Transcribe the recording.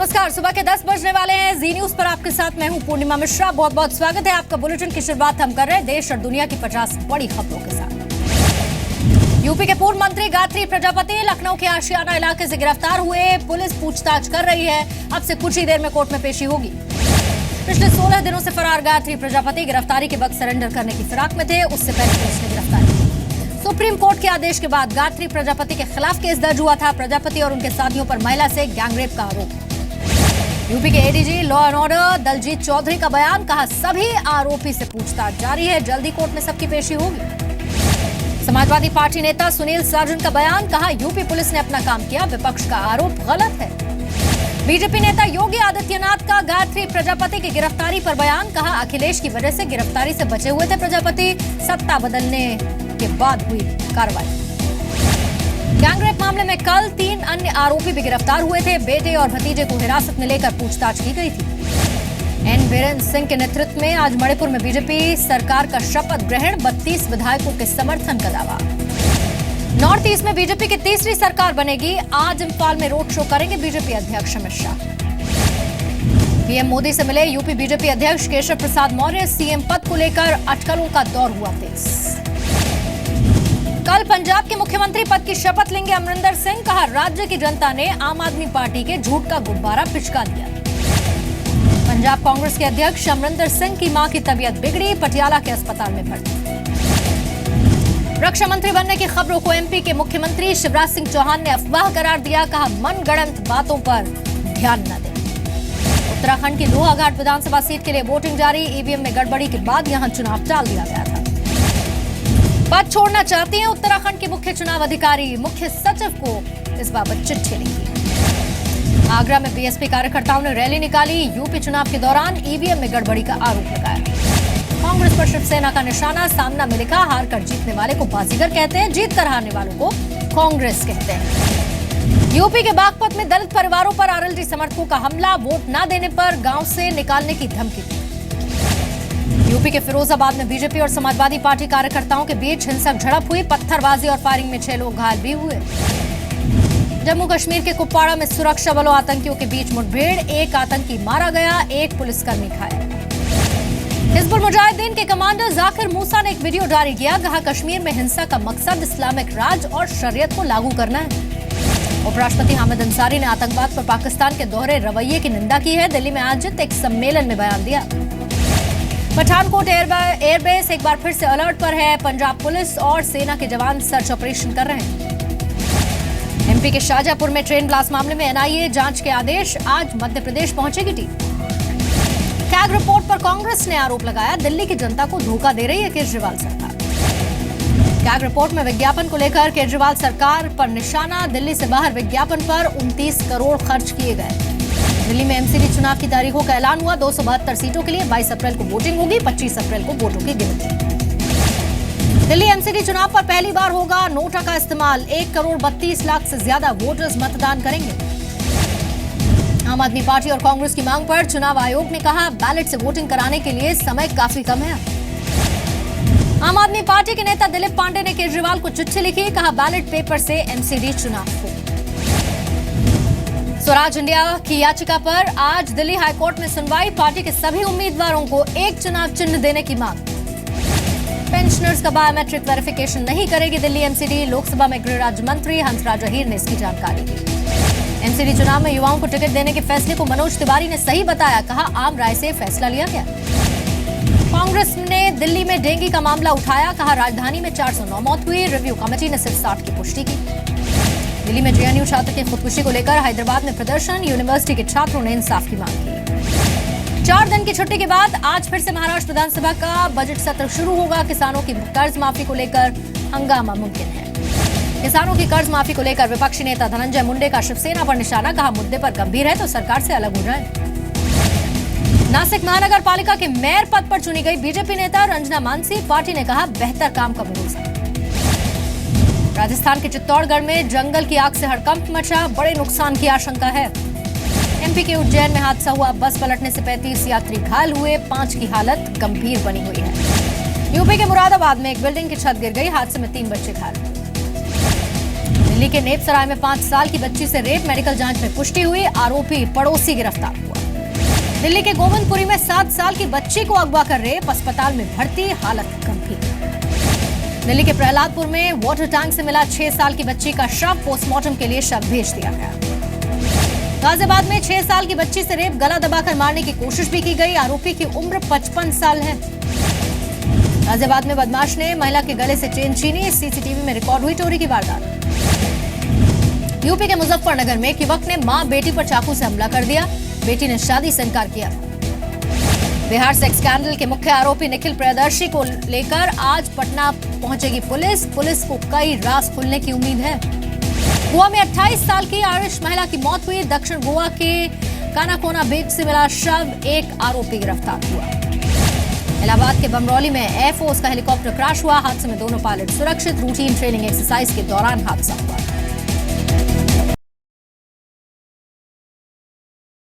नमस्कार, सुबह के 10 बजने वाले हैं। जी न्यूज पर आपके साथ मैं हूं पूर्णिमा मिश्रा। बहुत बहुत स्वागत है आपका। बुलेटिन की शुरुआत हम कर रहे हैं देश और दुनिया की 50 बड़ी खबरों के साथ। यूपी के पूर्व मंत्री गायत्री प्रजापति लखनऊ के आशियाना इलाके से गिरफ्तार हुए। पुलिस पूछताछ कर रही है। अब से कुछ ही देर में कोर्ट में पेशी होगी। पिछले 16 दिनों से फरार गायत्री प्रजापति गिरफ्तारी के वक्त सरेंडर करने की फिराक में थे। उससे पहले पुलिस ने गिरफ्तार किया। सुप्रीम कोर्ट के आदेश के बाद गायत्री प्रजापति के खिलाफ केस दर्ज हुआ था। प्रजापति और उनके साथियों पर महिला से गैंगरेप का आरोप। यूपी के ADG law and order Daljit Chaudhary का बयान, कहा सभी आरोपी से पूछताछ जारी है, जल्दी कोर्ट में सबकी पेशी होगी। समाजवादी पार्टी नेता सुनील साजन का बयान, कहा यूपी पुलिस ने अपना काम किया, विपक्ष का आरोप गलत है। बीजेपी नेता योगी आदित्यनाथ का गायत्री प्रजापति की गिरफ्तारी पर बयान, कहा अखिलेश की वजह से गिरफ्तारी से बचे हुए थे प्रजापति, सत्ता बदलने के बाद हुई कार्रवाई। गैंगरेप मामले में कल 3 अन्य आरोपी भी गिरफ्तार हुए थे। बेटे और भतीजे को हिरासत में लेकर पूछताछ की गई थी। एन बीरेन्द्र सिंह के नेतृत्व में आज मणिपुर में बीजेपी सरकार का शपथ ग्रहण, 32 विधायकों के समर्थन का दावा। नॉर्थ ईस्ट में बीजेपी की तीसरी सरकार बनेगी। आज इंफाल में रोड शो करेंगे बीजेपी अध्यक्ष अमित शाह। पीएम मोदी से मिले यूपी बीजेपी अध्यक्ष केशव प्रसाद मौर्य। सीएम पद को लेकर अटकलों का दौर हुआ तेज। कल पंजाब के मुख्यमंत्री पद की शपथ लेंगे अमरिंदर सिंह, कहा राज्य की जनता ने आम आदमी पार्टी के झूठ का गुब्बारा पिचका दिया। पंजाब कांग्रेस के अध्यक्ष अमरिंदर सिंह की मां की तबीयत बिगड़ी, पटियाला के अस्पताल में भर्ती। रक्षा मंत्री बनने की खबरों को एमपी के मुख्यमंत्री शिवराज सिंह चौहान ने अफवाह करार दिया, कहा मनगढ़ंत बातों पर ध्यान न दें। उत्तराखंड की लोहाघाट विधानसभा सीट के लिए वोटिंग जारी, ईवीएम में गड़बड़ी के बाद यहां चुनाव टाल दिया गया था। पद छोड़ना चाहती हैं उत्तराखंड के मुख्य चुनाव अधिकारी, मुख्य सचिव को इस बाबत चिट्ठी लिखी। आगरा में बीएसपी कार्यकर्ताओं ने रैली निकाली। यूपी चुनाव के दौरान ईवीएम में गड़बड़ी का आरोप लगाया। कांग्रेस पर शिवसेना का निशाना, सामना में लिखा हार कर जीतने वाले को बाजीगर कहते हैं, जीत कर हारने वालों को कांग्रेस कहते हैं। यूपी के बागपत में दलित परिवारों पर आरएलडी समर्थकों का हमला, वोट न देने पर गांव से निकालने की धमकी। यूपी के फिरोजाबाद में बीजेपी और समाजवादी पार्टी कार्यकर्ताओं के बीच हिंसक झड़प हुई। पत्थरबाजी और फायरिंग में 6 लोग घायल भी हुए। जम्मू कश्मीर के कुपवाड़ा में सुरक्षा बलों आतंकियों के बीच मुठभेड़, 1 आतंकी मारा गया, 1 पुलिसकर्मी घायल। हिजबुल मुजाहिदीन के कमांडर जाकिर मूसा ने एक वीडियो जारी किया, कहा कश्मीर में हिंसा का मकसद इस्लामिक राज और शरीयत को लागू करना है। उपराष्ट्रपति हामिद अंसारी ने आतंकवाद पर पाकिस्तान के दोहरे रवैये की निंदा की है। दिल्ली में आयोजित एक सम्मेलन में बयान दिया। पठानकोट एयरबेस एक बार फिर से अलर्ट पर है। पंजाब पुलिस और सेना के जवान सर्च ऑपरेशन कर रहे हैं। एमपी के शाहजहांपुर में ट्रेन ब्लास्ट मामले में एनआईए जांच के आदेश, आज मध्य प्रदेश पहुंचेगी टीम। कैग रिपोर्ट पर कांग्रेस ने आरोप लगाया, दिल्ली की जनता को धोखा दे रही है केजरीवाल सरकार। कैग रिपोर्ट में विज्ञापन को लेकर केजरीवाल सरकार पर निशाना, दिल्ली से बाहर विज्ञापन पर 29 करोड़ खर्च किए गए। दिल्ली में एमसीडी चुनाव की तारीखों का ऐलान हुआ। 272 सीटों के लिए 22 अप्रैल को वोटिंग होगी, 25 अप्रैल को वोटों की गिनती। दिल्ली एमसीडी चुनाव पर पहली बार होगा नोटा का इस्तेमाल। 1 करोड़ 32 लाख से ज्यादा वोटर्स मतदान करेंगे। आम आदमी पार्टी और कांग्रेस की मांग पर चुनाव आयोग ने कहा बैलेट से वोटिंग कराने के लिए समय काफी कम है। आम आदमी पार्टी के नेता दिलीप पांडे ने केजरीवाल को चिट्ठी लिखी, कहा बैलेट पेपर से एमसीडी चुनाव हो। स्वराज इंडिया की याचिका पर आज दिल्ली हाईकोर्ट में सुनवाई। पार्टी के सभी उम्मीदवारों को एक चुनाव चिन्ह देने की मांग। पेंशनर्स का बायोमेट्रिक वेरिफिकेशन नहीं करेगी दिल्ली एमसीडी। लोकसभा में गृह राज्य मंत्री हंसराज अहीर ने इसकी जानकारी दी। एमसीडी चुनाव में युवाओं को टिकट देने के फैसले को मनोज तिवारी ने सही बताया, कहा आम राय से फैसला लिया गया। कांग्रेस ने दिल्ली में डेंगू का मामला उठाया, कहा राजधानी में 409 मौत हुई, रिव्यू कमेटी ने सिर्फ 60 की पुष्टि की। दिल्ली में जेएनयू छात्र की खुदकुशी को लेकर हैदराबाद में प्रदर्शन, यूनिवर्सिटी के छात्रों ने इंसाफ की मांग की। 4 दिन की छुट्टी के बाद आज फिर से महाराष्ट्र विधानसभा का बजट सत्र शुरू होगा। किसानों की कर्ज माफी को लेकर हंगामा मुमकिन है। किसानों की कर्ज माफी को लेकर विपक्षी नेता धनंजय मुंडे का शिवसेना पर निशाना, कहा मुद्दे पर गंभीर है तो सरकार से अलग हो जाए। नासिक महानगर पालिका के मेयर पद पर चुनी गई बीजेपी नेता रंजना मानसी, पार्टी ने कहा बेहतर काम का भरोसा। राजस्थान के चित्तौड़गढ़ में जंगल की आग से हड़कंप मचा, बड़े नुकसान की आशंका है। एमपी के उज्जैन में हादसा हुआ, बस पलटने से 35 यात्री घायल हुए, 5 की हालत गंभीर बनी हुई है। यूपी के मुरादाबाद में एक बिल्डिंग की छत गिर गई, हादसे में 3 बच्चे घायल। दिल्ली के नेपसराय में 5 साल की बच्ची से रेप, मेडिकल जांच में पुष्टि हुई, आरोपी पड़ोसी गिरफ्तार हुआ। दिल्ली के गोविंदपुरी में 7 साल की बच्ची को अगवा कर रेप, अस्पताल में भर्ती, हालत गंभीर। दिल्ली के प्रहलादपुर में वाटर टैंक से मिला 6 साल की बच्ची का शव, पोस्टमार्टम के लिए शव भेज दिया गया। गाजियाबाद में 6 साल की बच्ची से रेप, गला दबाकर मारने की कोशिश भी की गई, आरोपी की उम्र 55 साल है। गाजियाबाद में बदमाश ने महिला के गले से चेन छीनी, सीसीटीवी में रिकॉर्ड हुई चोरी की वारदात। यूपी के मुजफ्फरनगर में एक युवक ने मां बेटी पर चाकू से हमला कर दिया, बेटी ने शादी से इनकार किया। बिहार सेक्स स्कैंडल के मुख्य आरोपी निखिल प्रियदर्शी को लेकर आज पटना पहुंचेगी पुलिस को कई राज खुलने की उम्मीद है। गोवा में 28 साल की आयरिश महिला की मौत हुई, दक्षिण गोवा के कानाकोना बीच से मिला शव, एक आरोपी गिरफ्तार हुआ। इलाहाबाद के बमरौली में एयरफोर्स का हेलीकॉप्टर क्रैश हुआ, हादसे में दोनों पायलट सुरक्षित, रूटीन ट्रेनिंग एक्सरसाइज के दौरान हादसा हुआ।